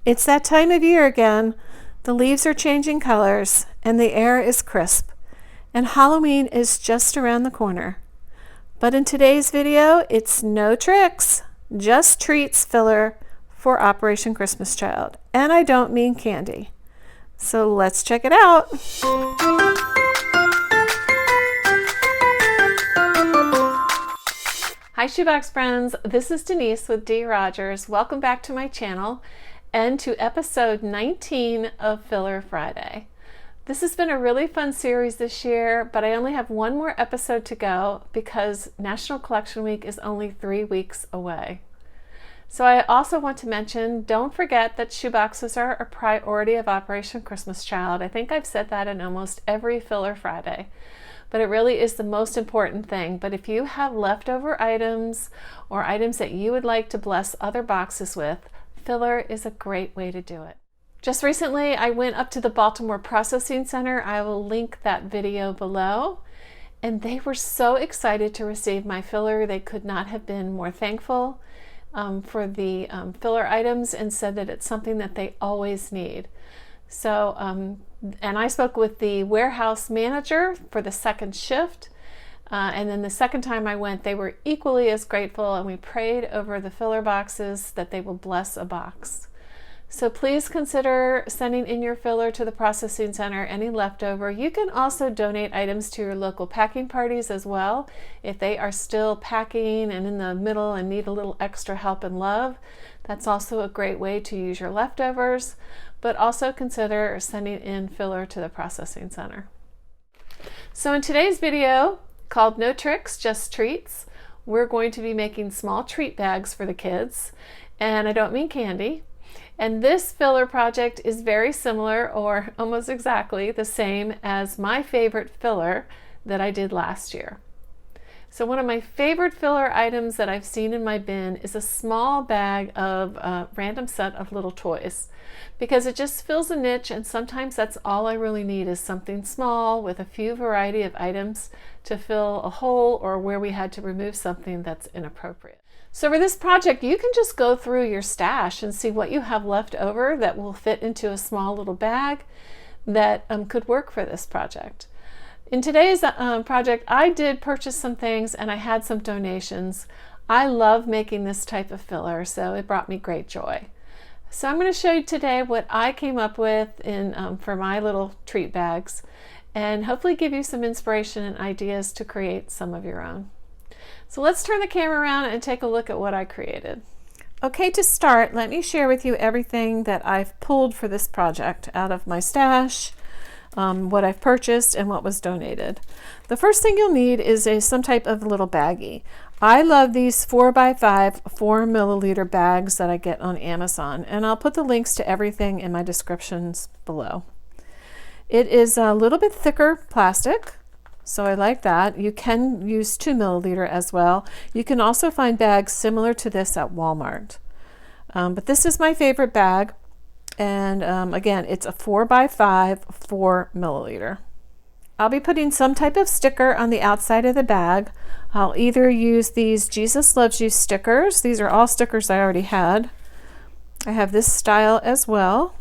It's that time of year again. The leaves are changing colors and the air is crisp. And Halloween is just around the corner. But in today's video, it's no tricks, just treats filler for Operation Christmas Child. And I don't mean candy. So let's check it out. Hi shoebox friends, this is Denise with D. Rogers. Welcome back to my channel and to episode 19 of Filler Friday. This has been a really fun series this year, but I only have one more episode to go because National Collection Week is only 3 weeks away. So I also want to mention, don't forget that shoeboxes are a priority of Operation Christmas Child. I think I've said that in almost every Filler Friday, but it really is the most important thing. But if you have leftover items or items that you would like to bless other boxes with, filler is a great way to do it. Just recently, I went up to the Baltimore Processing Center. I will link that video below. And they were so excited to receive my filler. They could not have been more thankful for the filler items and said that it's something that they always need. So, and I spoke with the warehouse manager for the second shift. And then the second time I went, they were equally as grateful, and we prayed over the filler boxes that they will bless a box. So please consider sending in your filler to the processing center, any leftover. You can also donate items to your local packing parties as well. If they are still packing and in the middle and need a little extra help and love, that's also a great way to use your leftovers. But also consider sending in filler to the processing center. So in today's video, called No Tricks, Just Treats, we're going to be making small treat bags for the kids, and I don't mean candy. And this filler project is very similar, or almost exactly the same as my favorite filler that I did last year. So one of my favorite filler items that I've seen in my bin is a small bag of a random set of little toys, because it just fills a niche, and sometimes that's all I really need is something small with a few variety of items to fill a hole or where we had to remove something that's inappropriate. So for this project, you can just go through your stash and see what you have left over that will fit into a small little bag that could work for this project. In today's project, I did purchase some things and I had some donations. I love making this type of filler, so it brought me great joy. So I'm going to show you today what I came up with for my little treat bags, and hopefully give you some inspiration and ideas to create some of your own. So let's turn the camera around and take a look at what I created. Okay, to start, let me share with you everything that I've pulled for this project out of my stash, what I've purchased, and what was donated. The first thing you'll need is some type of little baggie. I love these 4x5 4 milliliter bags that I get on Amazon, and I'll put the links to everything in my descriptions below. It is a little bit thicker plastic, so I like that. You can use 2 milliliter as well. You can also find bags similar to this at Walmart. But this is my favorite bag, and again, it's a 4x5 4 milliliter. I'll be putting some type of sticker on the outside of the bag. I'll either use these Jesus Loves You stickers. These are all stickers I already had. I have this style as well.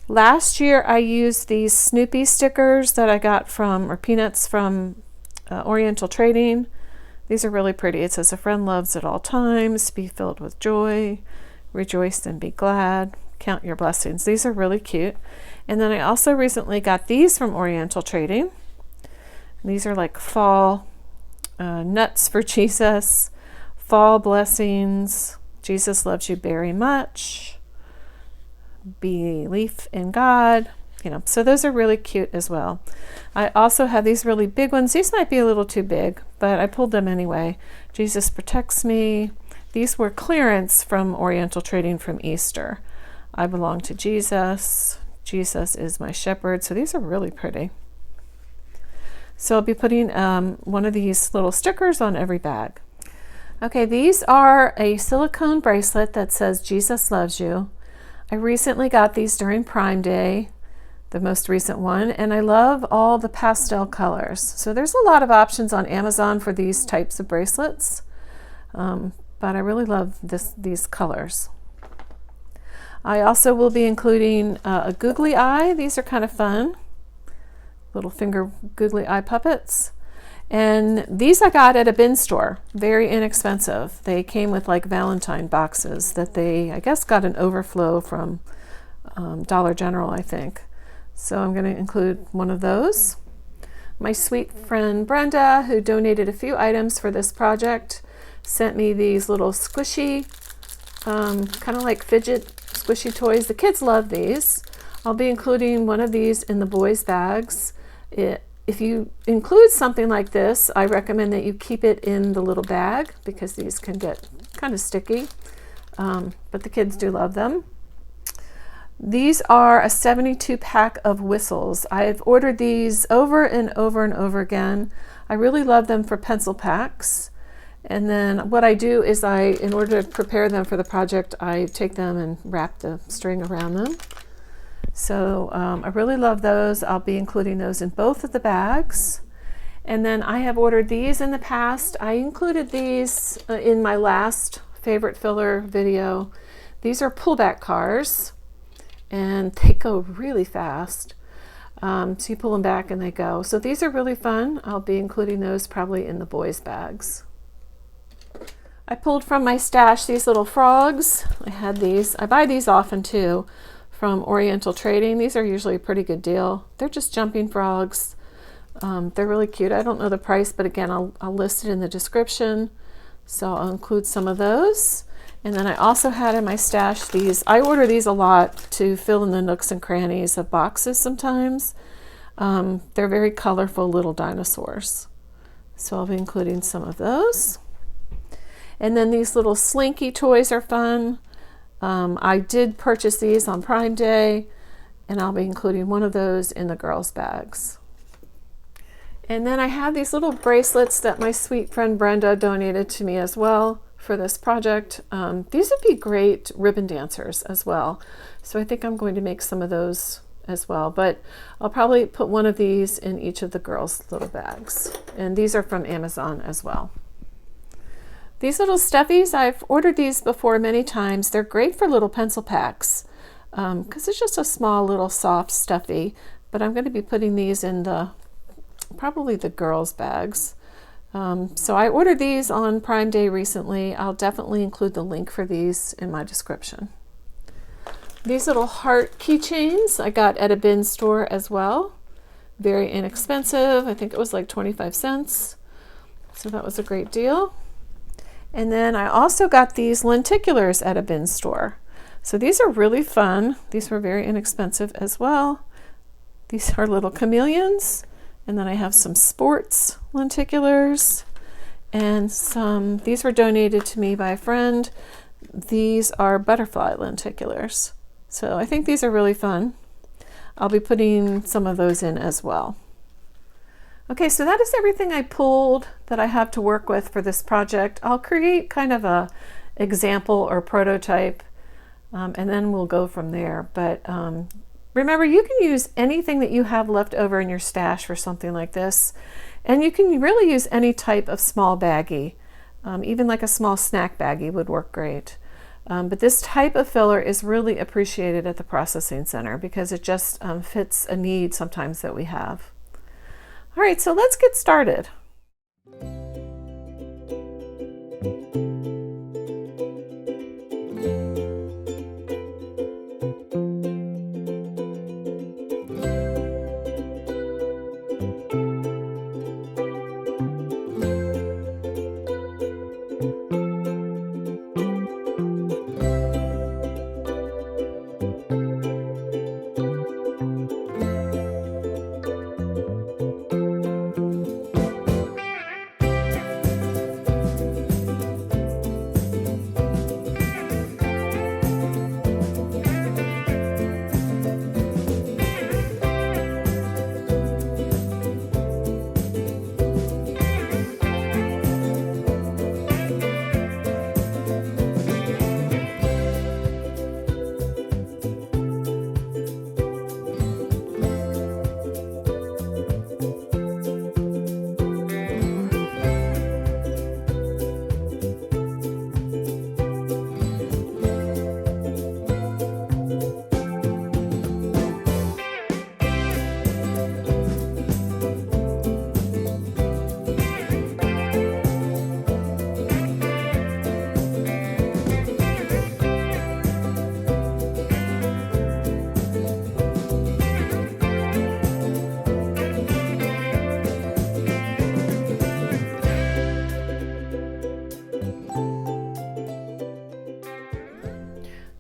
Last year I used these Snoopy stickers that I got from, or peanuts from Oriental Trading. These are really pretty. It says, "A friend loves at all times, be filled with joy, rejoice and be glad, count your blessings." These are really cute. And then I also recently got these from Oriental Trading. These are like fall nuts for Jesus, fall blessings, Jesus loves you very much, belief in God, so those are really cute as well. I also have these really big ones. These might be a little too big, but I pulled them anyway. Jesus protects me. These were clearance from Oriental Trading from Easter. I belong to Jesus. Jesus is my shepherd. So these are really pretty. So I'll be putting one of these little stickers on every bag. Okay, these are a silicone bracelet that says Jesus loves you. I recently got these during Prime Day, the most recent one, and I love all the pastel colors. So there's a lot of options on Amazon for these types of bracelets, but I really love these colors. I also will be including a googly eye. These are kind of fun. Little finger googly eye puppets. And these I got at a bin store, very inexpensive. They came with like Valentine boxes that they, I guess, got an overflow from Dollar General, I think. So I'm going to include one of those. My sweet friend Brenda, who donated a few items for this project, sent me these little squishy, kind of like fidget squishy toys. The kids love these. I'll be including one of these in the boys' bags. If you include something like this, I recommend that you keep it in the little bag because these can get kind of sticky, but the kids do love them. These are a 72 pack of whistles. I've ordered these over and over and over again. I really love them for pencil packs. And then what I do is in order to prepare them for the project, I take them and wrap the string around them. So I really love those. I'll be including those in both of the bags. And then I have ordered these in the past. I included these in my last favorite filler video. These are pullback cars, and they go really fast. So you pull them back and they go. So these are really fun. I'll be including those probably in the boys' bags. I pulled from my stash these little frogs. I had these. I buy these often too from Oriental Trading. These are usually a pretty good deal. They're just jumping frogs. They're really cute. I don't know the price, but again, I'll list it in the description. So I'll include some of those. And then I also had in my stash these. I order these a lot to fill in the nooks and crannies of boxes sometimes. They're very colorful little dinosaurs. So I'll be including some of those. And then these little slinky toys are fun. I did purchase these on Prime Day, and I'll be including one of those in the girls' bags. And then I have these little bracelets that my sweet friend Brenda donated to me as well for this project. These would be great ribbon dancers as well. So I think I'm going to make some of those as well, but I'll probably put one of these in each of the girls' little bags. And these are from Amazon as well. These little stuffies, I've ordered these before many times. They're great for little pencil packs because it's just a small little soft stuffy, but I'm going to be putting these in probably the girls' bags. So I ordered these on Prime Day recently. I'll definitely include the link for these in my description. These little heart keychains I got at a bin store as well. Very inexpensive. I think it was like 25 cents. So that was a great deal. And then I also got these lenticulars at a bin store. So these are really fun. These were very inexpensive as well. These are little chameleons. And then I have some sports lenticulars and these were donated to me by a friend. These are butterfly lenticulars. So I think these are really fun. I'll be putting some of those in as well. Okay, so that is everything I pulled that I have to work with for this project. I'll create kind of a example or prototype, and then we'll go from there. But remember, you can use anything that you have left over in your stash for something like this, and you can really use any type of small baggie. Even like a small snack baggie would work great. But this type of filler is really appreciated at the processing center because it just fits a need sometimes that we have. All right, so let's get started.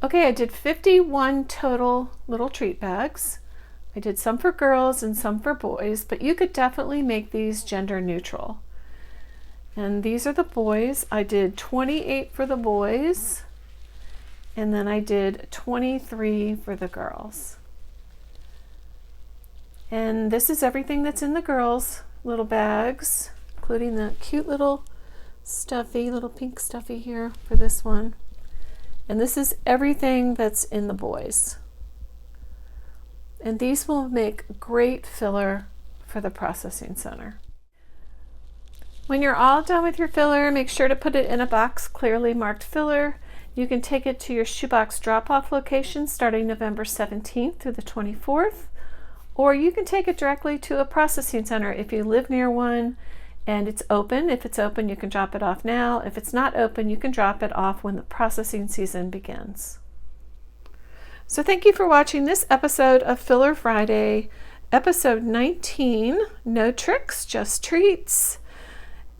Okay, I did 51 total little treat bags. I did some for girls and some for boys, but you could definitely make these gender neutral. And these are the boys. I did 28 for the boys, and then I did 23 for the girls. And this is everything that's in the girls' little bags, including the cute little pink stuffy here for this one. And this is everything that's in the boys. And these will make great filler for the processing center. When you're all done with your filler, make sure to put it in a box clearly marked filler. You can take it to your shoebox drop-off location starting November 17th through the 24th, or you can take it directly to a processing center if you live near one and it's open. If it's open, you can drop it off now. If it's not open, you can drop it off when the processing season begins. So thank you for watching this episode of Filler Friday, episode 19, No Tricks, Just Treats.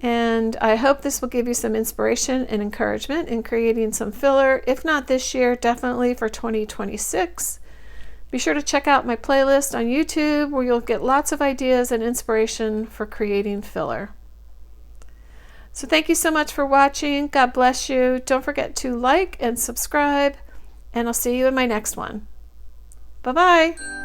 And I hope this will give you some inspiration and encouragement in creating some filler. If not this year, definitely for 2026. Be sure to check out my playlist on YouTube where you'll get lots of ideas and inspiration for creating filler. So thank you so much for watching. God bless you. Don't forget to like and subscribe, and I'll see you in my next one. Bye-bye.